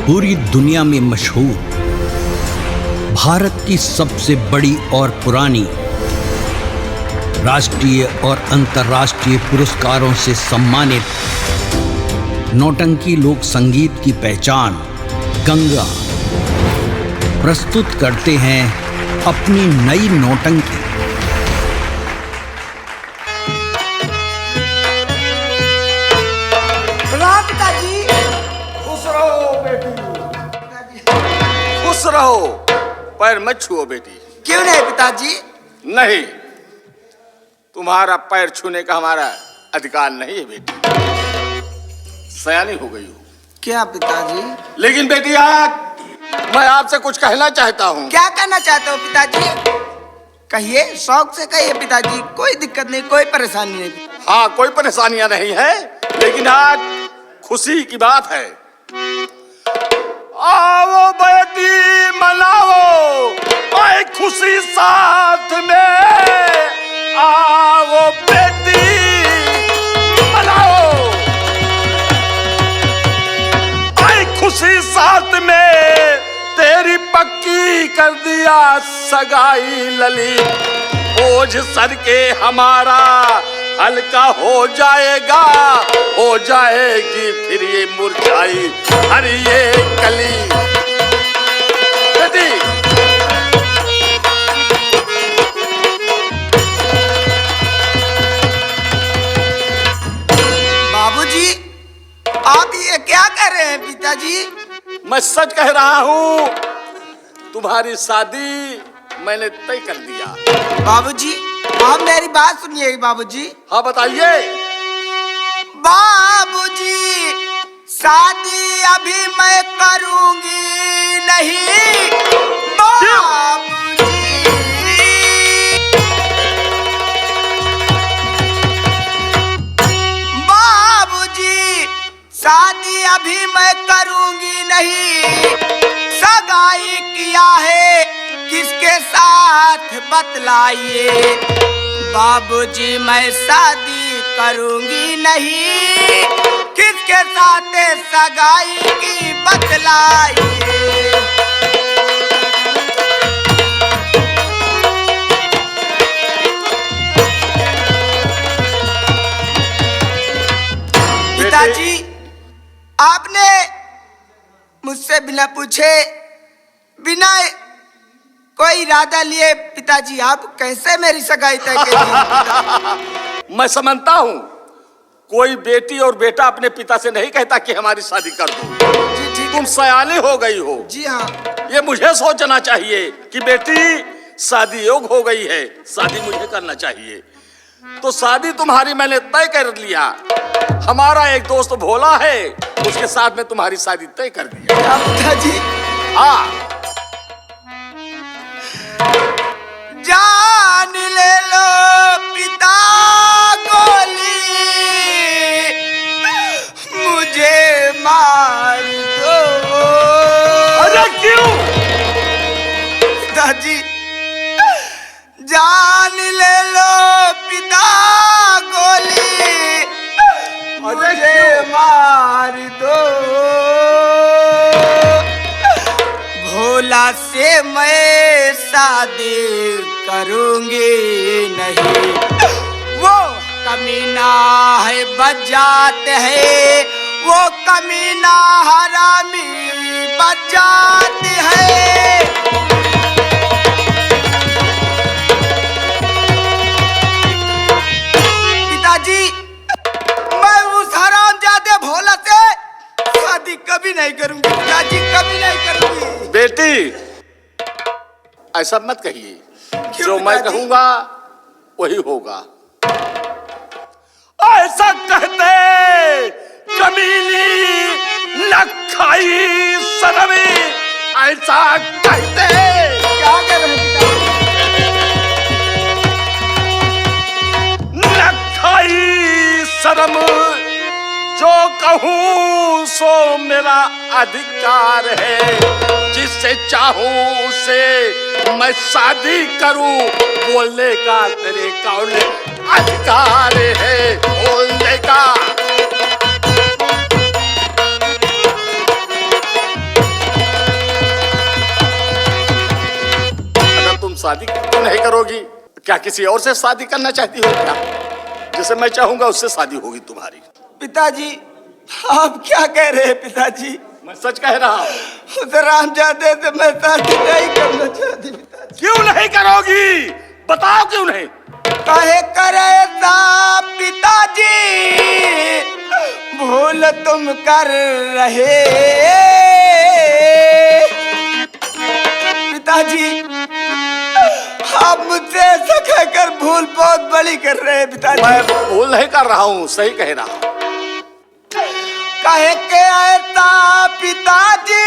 पूरी दुनिया में मशहूर, भारत की सबसे बड़ी और पुरानी, राष्ट्रीय और अंतर्राष्ट्रीय पुरस्कारों से सम्मानित नौटंकी लोक संगीत की पहचान गंगा प्रस्तुत करते हैं अपनी नई नौटंकी। पिताजी, खुश रहो बेटी, खुश रहो। पैर मत छुओ बेटी। क्यों नहीं पिताजी? नहीं, तुम्हारा पैर छूने का हमारा अधिकार नहीं है बेटी। सयानी हो गई हो। क्या पिताजी? लेकिन बेटी आज मैं आपसे कुछ कहना चाहता हूँ। क्या कहना चाहते हो पिताजी? कहिए, शौक से कहिए पिताजी, कोई दिक्कत नहीं, कोई परेशानी नहीं। हाँ, कोई परेशानियां नहीं है, लेकिन आज खुशी की बात है। आओ बेटी मनाओ, आए खुशी साथ में। आओ बेटी मनाओ, आए खुशी साथ में। तेरी पक्की कर दिया सगाई ललित, बोझ सर के हमारा हल्का हो जाएगा, हो जाएगी फिर ये मुरझाई हर ये कली। बेटी बाबूजी, आप ये क्या कर रहे हैं पिताजी? मैं सच कह रहा हूँ, तुम्हारी शादी मैंने तय कर दिया। बाबूजी, आप मेरी बात सुनिए बाबूजी। हाँ बताइए। बाबूजी, शादी अभी मैं करूंगी नहीं। बाबूजी, बाबूजी, शादी अभी मैं करूंगी नहीं। सगाई किया है किसके साथ बतलाइए। बाबूजी, मैं शादी करूंगी नहीं, किसके साथ सगाई की बतलाइए। पिताजी, आपने मुझसे बिना पूछे, बिना कोई इरादा लिए पिताजी, आप कैसे मेरी सगाई तय करेंगे? मैं समझता हूँ, कोई बेटी और बेटा अपने पिता से नहीं कहता कि हमारी शादी कर दो। जी ठीक, तुम सयानी हो गई हो। जी हाँ। ये मुझे सोचना चाहिए कि बेटी शादी योग हो गई है, शादी मुझे करना चाहिए। तो शादी तुम्हारी मैंने तय कर लिया। हमारा एक दोस्त भोला है, उसके साथ में तुम्हारी शादी तय कर दिया। पिताजी, हाँ, जान ले लो पिता गोली, मुझे मार दो। अरे क्यों? पिताजी, जान ले लो पिता गोली, मुझे मार दो। भोला से मैं शादी करूंगी नहीं। वो कमीना है बजात है, वो कमीना हरामी बजात है। पिताजी, मैं उस हरामजादे भोला से शादी कभी नहीं करूंगी पिताजी, कभी नहीं करूंगी। बेटी ऐसा मत कहिए, जो मैं पिताजी? कहूंगा वही होगा। ऐसा कहते कमीनी लखाई सरमी, ऐसा कहते। क्या कर रहे हैं पिताजी? लखाई शर्म, जो कहूँ सो मेरा अधिकार है। जिससे चाहूँ से मैं शादी करूँ, बोलने का तेरे कौन अधिकार है, बोलने का। शादी क्यों नहीं करोगी? क्या किसी और से शादी करना चाहती हो क्या? जैसे मैं चाहूंगा उससे शादी होगी तुम्हारी। पिताजी आप क्या कह रहे हैं पिताजी? मैं सच कह रहा हूँ। उस रामजादे से मैं शादी नहीं करना चाहती पिताजी। क्यों नहीं करोगी? बताओ क्यों नहीं? काहे करे ता पिताजी, भूल तुम कर रहे पिताजी। आप मुझसे ऐसा कहकर भूल बहुत बड़ी कर रहे हैं पिताजी। मैं भूल नहीं कर रहा हूँ, सही कह रहा हूँ। कहे के ऐसा पिताजी,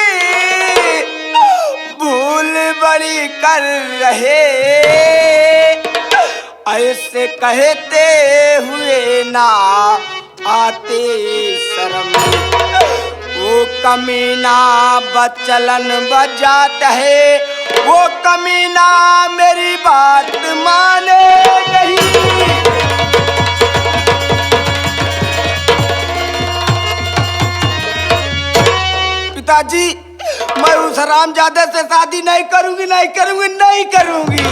भूल बड़ी कर रहे, ऐसे कहते हुए ना आते शर्म। वो कमीना बचलन बजात है, वो कमीना मेरी बात माने नहीं। पिताजी मैं उस हरामजादे से शादी नहीं करूंगी, नहीं करूंगी, नहीं करूंगी।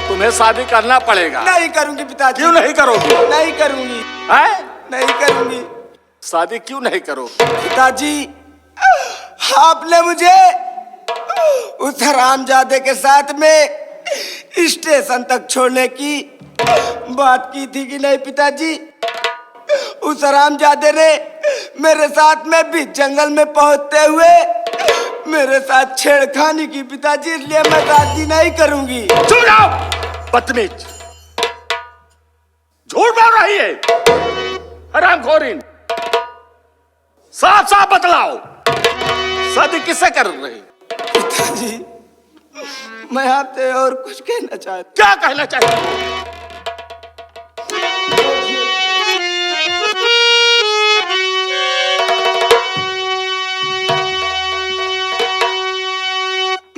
तुम्हें शादी करना पड़ेगा। नहीं करूंगी पिताजी। क्यों नहीं करोगी? नहीं करूंगी। हैं? नहीं करूंगी। शादी क्यों नहीं करोगी? पिताजी आपने मुझे उस हरामजादे के साथ में स्टेशन तक छोड़ने की बात की थी कि नहीं पिताजी? उस हरामजादे ने मेरे साथ में भी जंगल में पहुंचते हुए मेरे साथ छेड़खानी की पिताजी, इसलिए मैं शादी नहीं करूंगी। चुप जाओ बदतमीज, झूठ बोल रही है हरामखोरीन। साफ साफ बतलाओ, शादी किससे कर रही? पिताजी मैं आपसे और कुछ कहना चाहती। क्या कहना चाहती हो?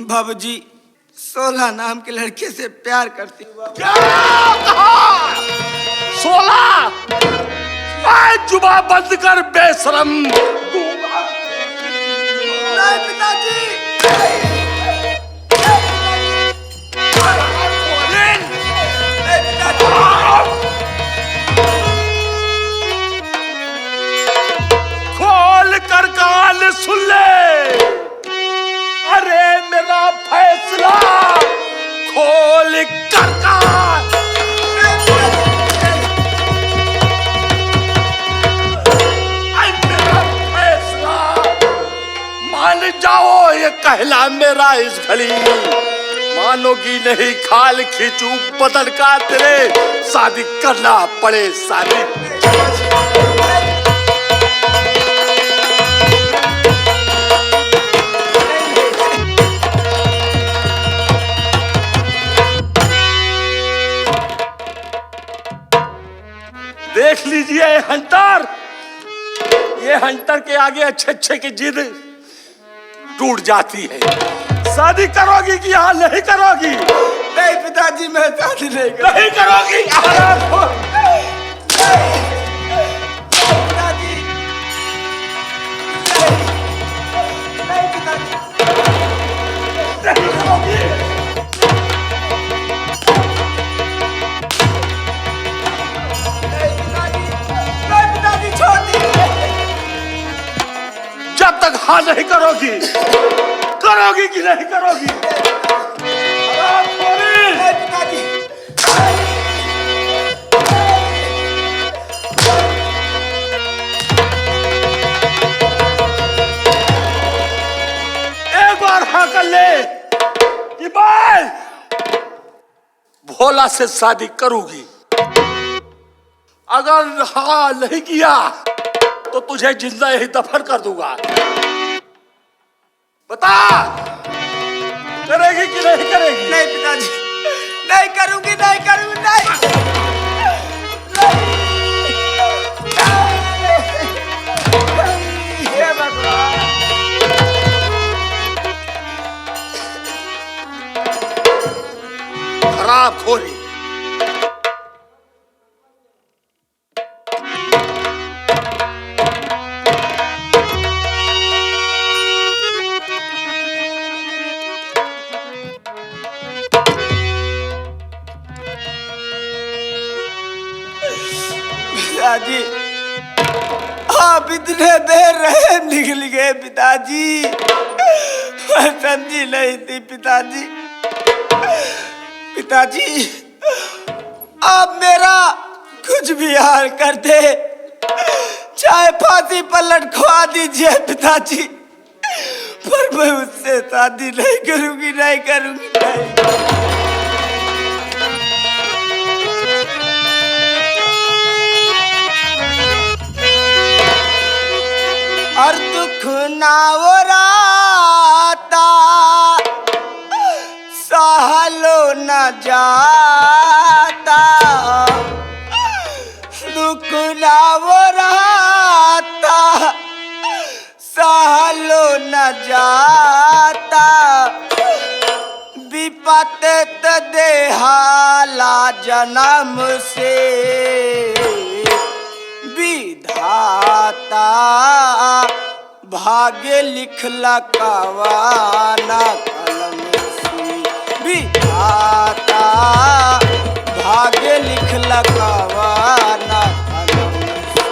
बाबूजी 16 नाम के लड़के से प्यार करती हूँ। क्या कहा? 16? जुबा बंद कर बेशरम। नहीं पिताजी। खोल कर कान सुन ले, अरे मेरा फैसला खोल कर कान। मेरा फैसला मान जाओ, ये कहला मेरा इस घड़ी। मानोगी नहीं, खाल खींचू बदन का तेरे, शादी करना पड़े शादी। देख लीजिए हंटर, ये हंटर के आगे अच्छे अच्छे की जिद टूट जाती है। शादी करोगी कि यहाँ नहीं करोगी? नहीं पिताजी मैं शादी नहीं करूंगी। नहीं करोगी? पिताजी नहीं पिताजी नहीं करोगी। छोड़ दीजिए। जब तक हाँ नहीं करोगी, करोगी कि नहीं करोगी? नहीं पिताजी। एक बार हाँ कर ले कि मैं भोला से शादी करूंगी। अगर हाँ नहीं किया तो तुझे जिंदा यही दफन कर दूंगा। बता, करेगी कि नहीं करेगी? नहीं पिताजी नहीं करूंगी, नहीं करूंगी, नहीं। हे भगवान। खराब खोरी। पिताजी, आप इतने देर रहे निकल गए पिताजी, मैं समझी नहीं थी पिताजी। पिताजी आप मेरा कुछ भी हाल कर दे, चाहे फांसी पर लटकवा दीजिए पिताजी, पर मैं उससे शादी नहीं करूंगी, नहीं करूंगी, नहीं। और दुख ना वो राता सहलो न जाता, दुख ना वो राता सहलो न जाता, विपत देहाला जन्म से विधाता, भाग्य लिखला कवाना कलम से विधाता, भाग्य लिखला कवाना कलम से।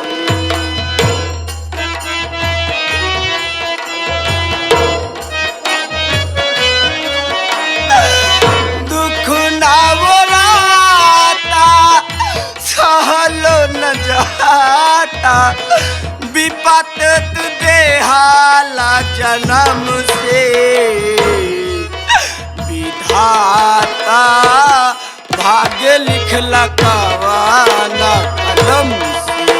दुख ना वो राता सहलो न जाता, विपत देहाला जन्म से विधाता, भाग्य लिखला कवाना कलम से।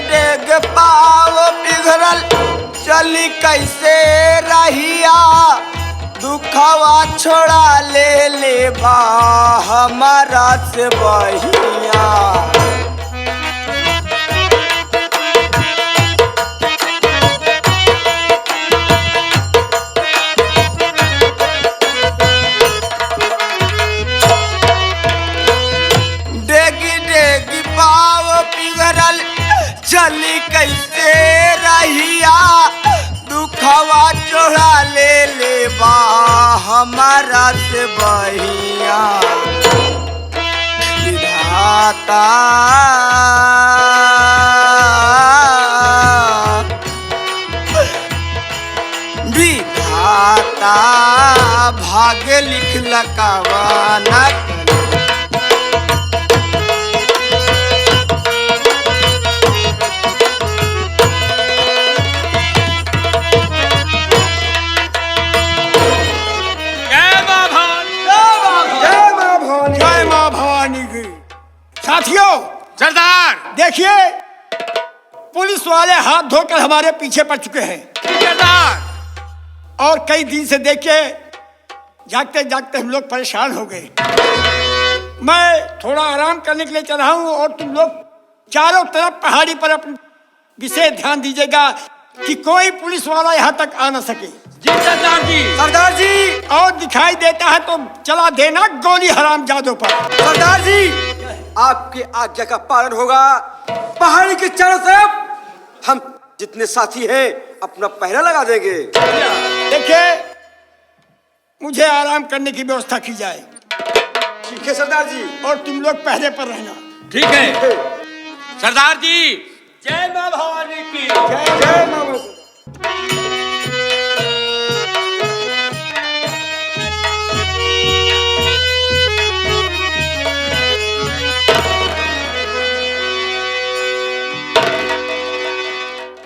डेग पाव पिघरल चली कैसे रहिया, दुखवा छोड़ा ले बा हमारा से बहिया। डेगी डेगी पाव पिघरल चली कैसे रहिया, दुखवा चढ़ा ले बा हमारा से बहिया। विधाता विधाता, भाग्य लिखला कवाना साथियों, सरदार देखिए पुलिस वाले हाथ धोकर हमारे पीछे पड़ चुके हैं सरदार। और कई दिन से देखिए जागते जागते हम लोग परेशान हो गए। मैं थोड़ा आराम करने के लिए चल रहा हूँ और तुम लोग चारों तरफ पहाड़ी पर अपने विशेष ध्यान दीजिएगा कि कोई पुलिस वाला यहाँ तक आ न सके। जी सरदार जी। सरदार जी, और दिखाई देता है तो चला देना गोली हरामजादों पर। सरदार जी आपकी आज्ञा का पालन होगा। पहाड़ी के चारों तरफ हम जितने साथी हैं अपना पहरा लगा देंगे। देखिए मुझे आराम करने की व्यवस्था की जाए। ठीक है सरदार जी। और तुम लोग पहरे पर रहना। ठीक है सरदार जी। जय मां भवानी की जय मां।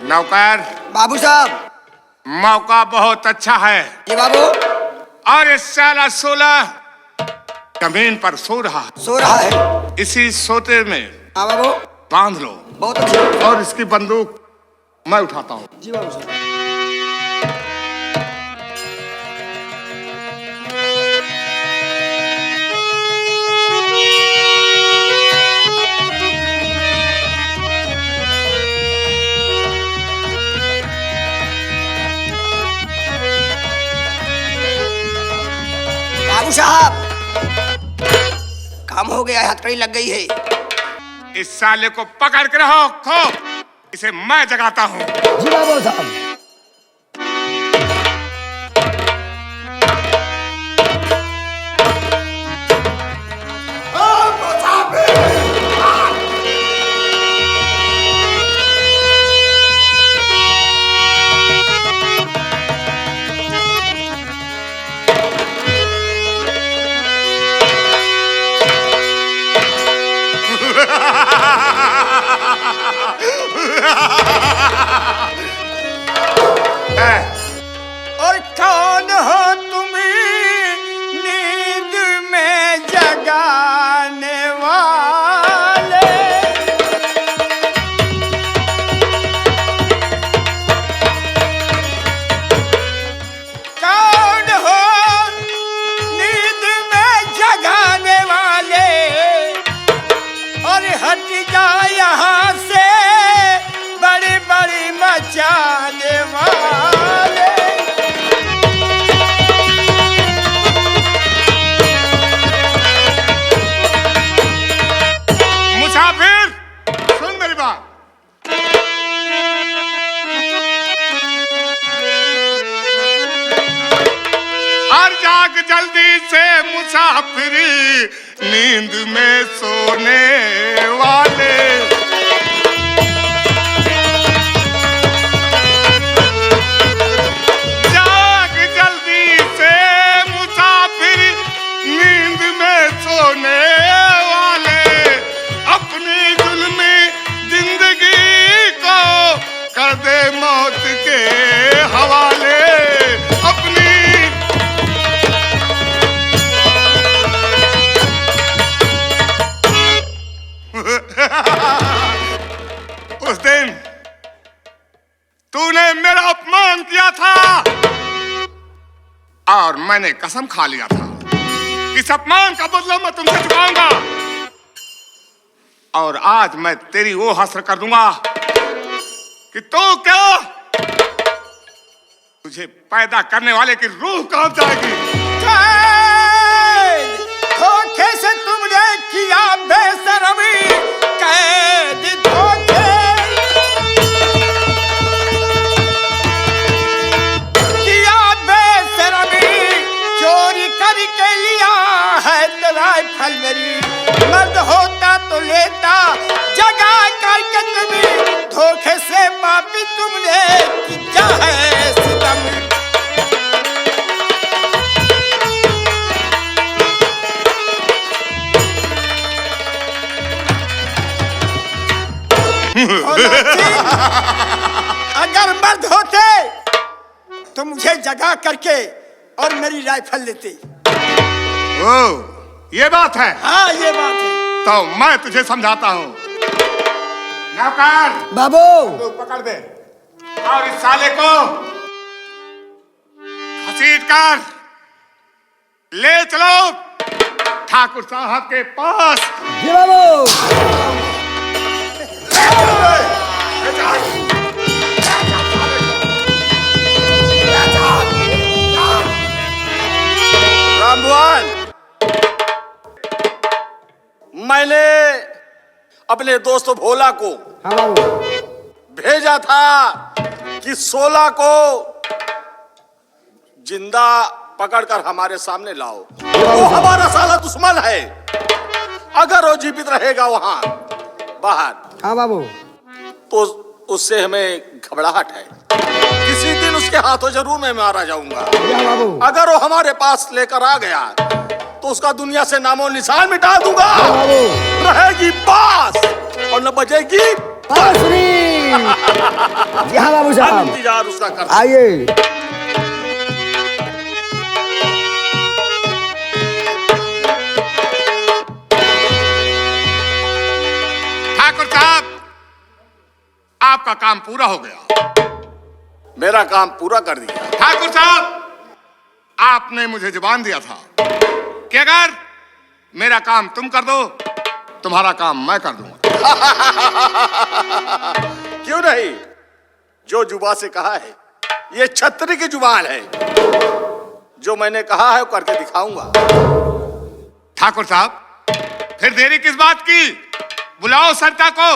नौकर बाबू साहब, मौका बहुत अच्छा है। ये बाबू और इस साला 16 जमीन पर सो रहा है। सो रहा है। इसी सोते में हाँ बाबू, बांध लो। बहुत अच्छी। और इसकी बंदूक मैं उठाता हूँ। जी बाबू साहब। बाबू साहब, काम हो गया, हथकड़ी लग गई है। इस साले को पकड़ के रहो, खो, इसे मैं जगाता हूँ। जी बाबू साहब। और कौन हो तुम नींद में जगाने वाले? कौन हो नींद में जगाने वाले? और हट जा यहाँ से बड़ी बड़ी मचाने वाले। मुसाफिर, सुन मेरी बात। और जाग जल्दी से मुसाफिर, नींद में सोने वाले। जाग जल्दी से मुसाफिर, नींद में सोने वाले। अपनी जुल्मी जिंदगी को कर दे मौत के हवाले। अपनी उस दिन तूने मेरा अपमान किया था और मैंने कसम खा लिया था कि इस अपमान का बदला मैं तुमसे चुकाऊंगा। और आज मैं तेरी वो हासिल कर दूंगा कि तू क्या, तुझे पैदा करने वाले की रूह कहां जाएगी। धोखे से तुमने किया बेशर्मी, कैद धोखे किया बेशर्मी, चोरी करके लिया है राइफल मेरी। मर्द होता तो लेता जगा करके तुम्हें, धोखे से पापी तुमने किया है सितम। अगर मर्द होते तो मुझे जगा करके और मेरी राइफल लेते। ओ, ये बात है। हाँ, ये बात है। तो मैं तुझे समझाता हूँ। नौकर, बाबू तू पकड़ दे और इस साले को घसीट कर ले चलो ठाकुर साहब के पास। जी बाबू। रामभुवन, मैंने अपने दोस्त भोला को हाँ बाबू। भेजा था कि 16 को जिंदा पकड़कर हमारे सामने लाओ। वो हमारा साला दुश्मन है। अगर वो जीवित रहेगा वहां बाहर, हाँ बाबू। तो उससे हमें घबराहट है। किसी दिन उसके हाथों जरूर मैं मारा जाऊंगा। हाँ बाबू। अगर वो हमारे पास लेकर आ गया तो उसका दुनिया से नामो निशान मिटा दूंगा। रहेगी बास और न बजेगी बांसुरी। जी हाँ बाबू साहब। इंतजार उसका कर। आइए। ठाकुर साहब, आपका काम पूरा हो गया। मेरा काम पूरा कर दिया। ठाकुर साहब, आपने मुझे जुबान दिया था कि अगर मेरा काम तुम कर दो, तुम्हारा काम मैं कर दूंगा। क्यों नहीं? जो जुबान से कहा है, ये छतरी की जुबान है। जो मैंने कहा है वो करके दिखाऊंगा। ठाकुर साहब, फिर देरी किस बात की? बुलाओ सरता को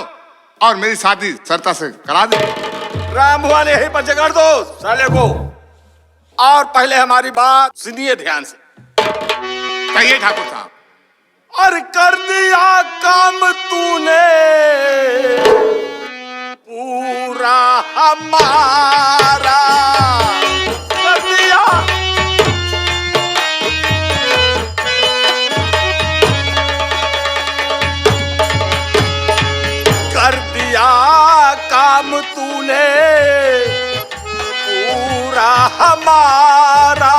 और मेरी शादी सरता से करा दे। राम भुवन यहीं पर जगड़ दो साले को। और पहले हमारी बात सुनिए ध्यान से। कहिए ठाकुर साहब। और कर दिया काम तूने पूरा हमारा, कर दिया। कर दिया काम तूने पूरा हमारा,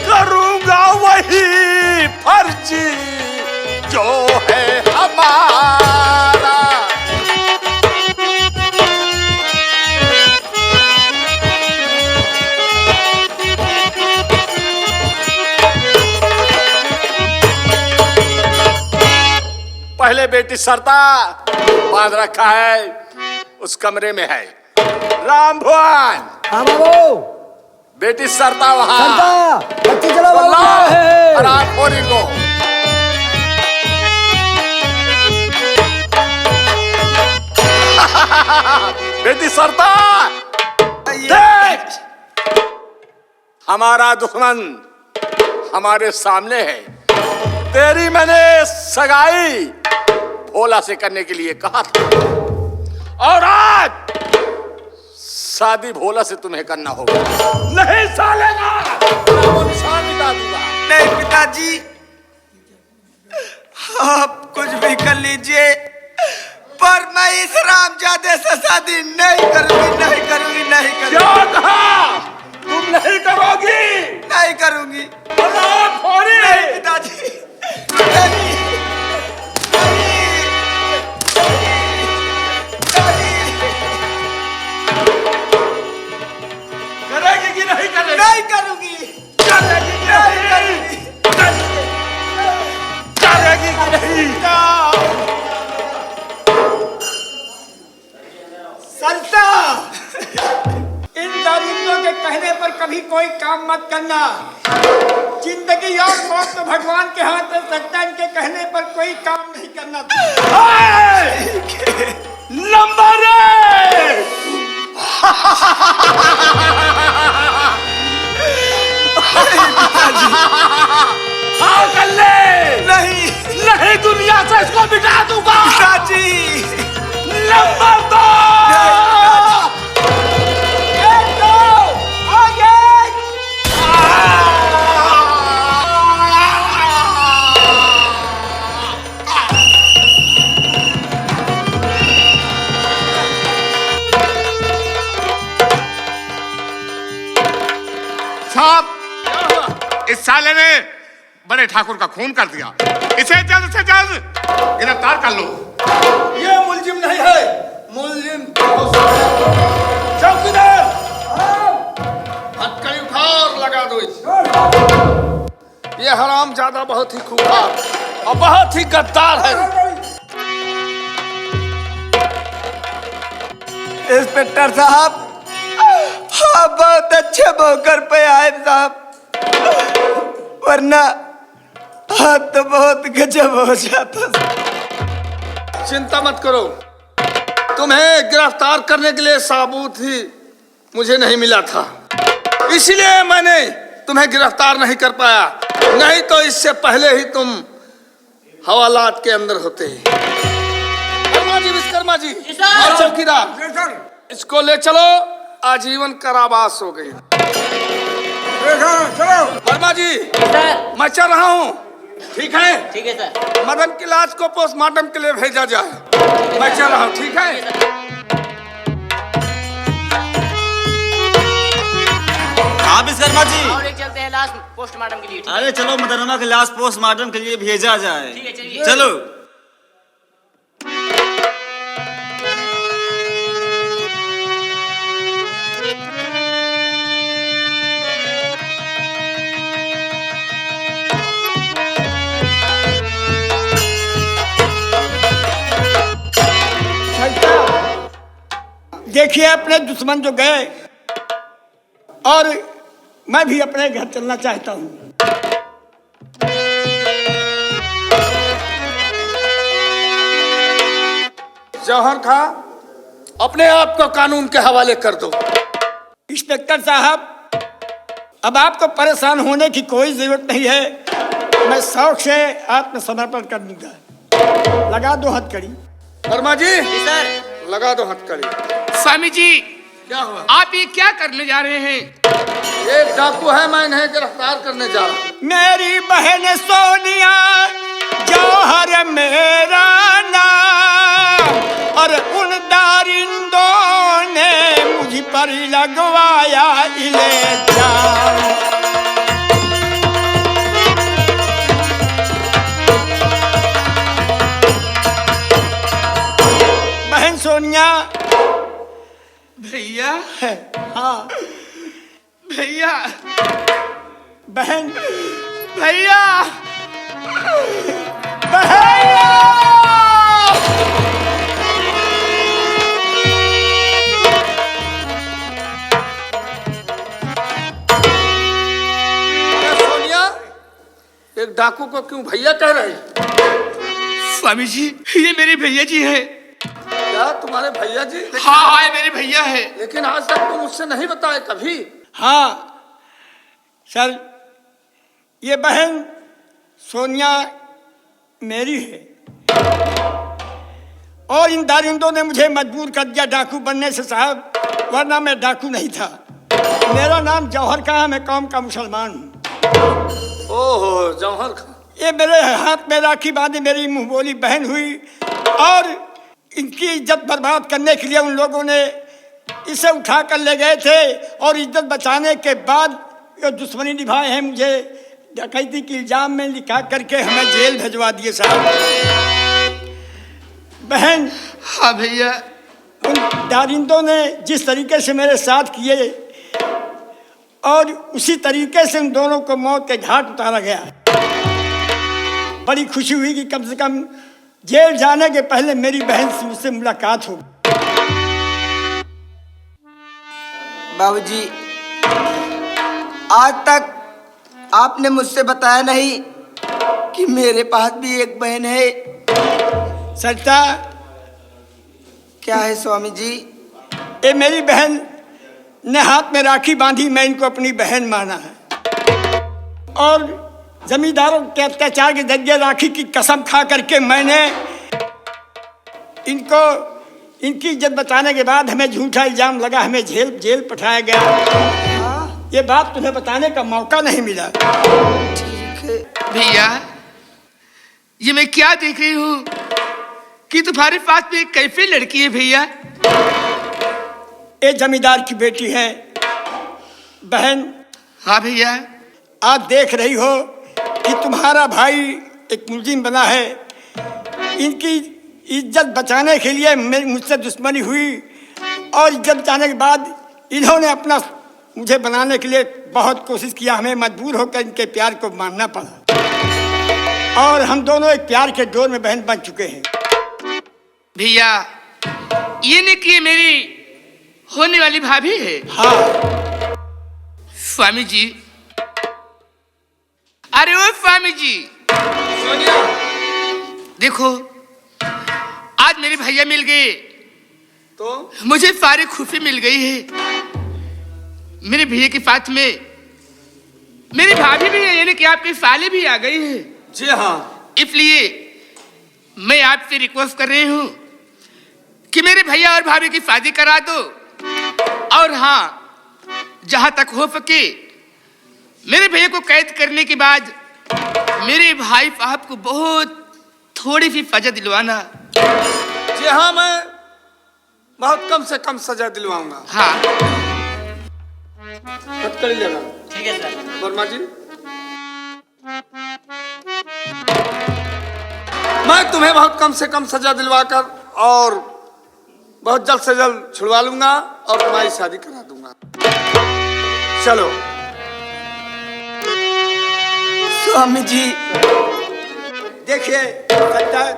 करूंगा वही फर्ज जो है हमारा। पहले बेटी सरता बांध रखा है, उस कमरे में है। राम भुवन, हाँ बाबू। बेटी सरता वहां। बच्चे चलो बाबू। आराम खोरी को। बेटी सरता, देख हमारा दुश्मन हमारे सामने है। तेरी मैंने सगाई भोला से करने के लिए कहा था, और आज शादी भोला से तुम्हें करना होगा। नहीं सालेगा, वो निशान मिटा दूंगा। नहीं पिताजी, आप कुछ भी कर लीजिए, पर मैं इस रामजादे से शादी नहीं करूंगी, नहीं करूंगी, नहीं करूंगी। क्या कहा? तुम नहीं करोगी? नहीं करूंगी। नहीं पिताजी, नहीं, नहीं, करेगी कि नहीं करेगी? नहीं करूंगी। करेगी कि नहीं? करेगी कि नहीं? सरता, इन दारूदों के कहने पर कभी कोई काम मत करना। जिंदगी और मौत तो भगवान के हाथ में सकता है, इनके कहने पर कोई काम नहीं करना। नंबर आओ कर ले। नहीं, नहीं, दुनिया से इसको मिटा दूंगा। पिताजी। नंबर दो। साहब, इस साले ने बड़े ठाकुर का खून कर दिया। इसे जल्द से जल्द गिरफ्तार कर लो। ये मुलजिम नहीं है, मुलजिम चौकीदार, हथकड़ी उठा और लगा दो इसे। ये हरामजादा बहुत ही खूंखार और बहुत ही गद्दार है। इंस्पेक्टर साहब, आप बहुत अच्छे मौके पे आए साहब, वरना हाथ तो बहुत गजब हो जाता। चिंता मत करो, तुम्हें गिरफ्तार करने के लिए सबूत ही मुझे नहीं मिला था, इसलिए मैंने तुम्हें गिरफ्तार नहीं कर पाया। नहीं तो इससे पहले ही तुम हवालात के अंदर होते। वर्मा जी, विश्वकर्मा जी और चौकीदार, इसको ले चलो, आजीवन कारावास हो गई। वर्मा जी, मैं चल रहा हूँ। ठीक है? ठीक है सर। मदन की लाश को पोस्टमार्टम के लिए भेजा जाए। मैं चल रहा हूँ। ठीक है? हाँ विश्वकर्मा जी। और एक चलते हैं लाश पोस्टमार्टम के लिए। अरे चलो मदनमा की लाश पोस्टमार्टम के लिए भेजा जाए। ठीक है, चलिए। चलो। देखिए अपने दुश्मन जो गए, और मैं भी अपने घर चलना चाहता हूँ। जौहर खां, अपने आप को कानून के हवाले कर दो। इंस्पेक्टर साहब, अब आपको परेशान होने की कोई जरूरत नहीं है। मैं शौक से आत्मसमर्पण कर दूंगा। लगा दो हथकड़ी। वर्मा जी, सर। लगा दो हथकड़ी। स्वामी जी, क्या हुआ? आप ये क्या करने जा रहे हैं? एक डाकू है, मैं इन्हें गिरफ्तार करने जा रहा हूँ। मेरी बहन सोनिया जौहर मेरा नाम, और उन दारिंदों ने मुझ पर लगवाया इल्जाम। बहन सोनिया। भैया, हाँ भैया, बहन, भैया, भैया। अरे सोनिया, एक डाकू को क्यों भैया कह रहे हैं? स्वामी जी, ये मेरे भैया जी हैं। क्या तुम्हारे भैया जी? हाँ, ये मेरे भैया है। लेकिन आज तक तुम मुझसे नहीं बताए कभी। हाँ सर, ये बहन सोनिया मेरी है, और इन दारिंदों ने मुझे मजबूर कर दिया डाकू बनने से साहब, वरना मैं डाकू नहीं था। मेरा नाम जौहर खां है, मैं कौम का मुसलमान हूँ। ओहो, जौहर खां। ये मेरे हाथ में राखी बांधी मेरी मुंह बोली बहन हुई, और इनकी इज्जत बर्बाद करने के लिए उन लोगों ने इसे उठा कर ले गए थे, और इज्जत बचाने के बाद ये दुश्मनी निभाए हैं। मुझे डकैती के इल्जाम में लिखा करके हमें जेल भिजवा दिए साहब। बहन, हाँ भैया। उन दारिंदों ने जिस तरीके से मेरे साथ किए, और उसी तरीके से उन दोनों को मौत के घाट उतारा गया। बड़ी खुशी हुई कि कम से कम जेल जाने के पहले मेरी बहन से मुझसे मुलाकात हो। बाबूजी, आज तक आपने मुझसे बताया नहीं कि मेरे पास भी एक बहन है। सच्चा? क्या है स्वामी जी? ये मेरी बहन ने हाथ में राखी बांधी, मैं इनको अपनी बहन माना है, और जमींदारों के अत्याचार के जरिए राखी की कसम खा करके मैंने इनको, इनकी इज्जत बचाने के बाद हमें झूठा इल्जाम लगा, हमें जेल पठाया गया। ये बात तुम्हें बताने का मौका नहीं मिला। ठीक है भैया, ये मैं क्या देख रही हूँ कि तुम्हारे पास में एक कैफी लड़की है भैया। ये जमींदार की बेटी है बहन। हाँ भैया। आज देख रही हो कि तुम्हारा भाई एक मुलजिम बना है, इनकी इज्जत बचाने के लिए मुझसे दुश्मनी हुई, और इज्जत बचाने के बाद इन्होंने अपना मुझे बनाने के लिए बहुत कोशिश किया। हमें मजबूर होकर इनके प्यार को मानना पड़ा, और हम दोनों एक प्यार के डोर में बहन बन चुके हैं। भैया, ये नहीं कि ये मेरी होने वाली भाभी है। हाँ स्वामी जी, अरे ओ स्वामी जी, सोनिया, देखो आज मेरे भैया मिल गए तो मुझे सारी खुशी मिल गई है। मेरे भैया के साथ में मेरी भाभी भी है, यानी कि आपकी साली भी आ गई है। जी हाँ। इसलिए मैं आपसे रिक्वेस्ट कर रही हूँ कि मेरे भैया और भाभी की शादी करा दो, और हाँ, जहां तक हो सके मेरे भैया को कैद करने के बाद मेरे भाई साहब को बहुत थोड़ी सी सजा दिलवाना। जी हाँ, मैं बहुत कम से कम सजा दिलवाऊंगा। हाँ हथकड़ी लगा। ठीक है सर। वर्मा जी, मैं तुम्हें बहुत कम से कम सजा दिलवाकर और बहुत जल्द से जल्द छुड़वा लूंगा, और तुम्हारी शादी करा दूंगा। चलो। स्वामी जी, देखिए,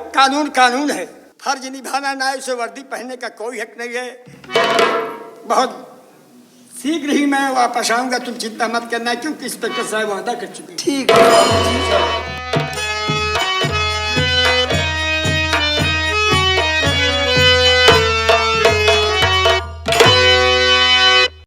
कानून कानून है, फर्ज निभाना ना, उसे वर्दी पहनने का कोई हक नहीं है। बहुत शीघ्र ही मैं वापस आऊंगा, तुम चिंता मत करना, क्योंकि इंस्पेक्टर साहब वादा कर चुके हैं। ठीक है स्वामी जी।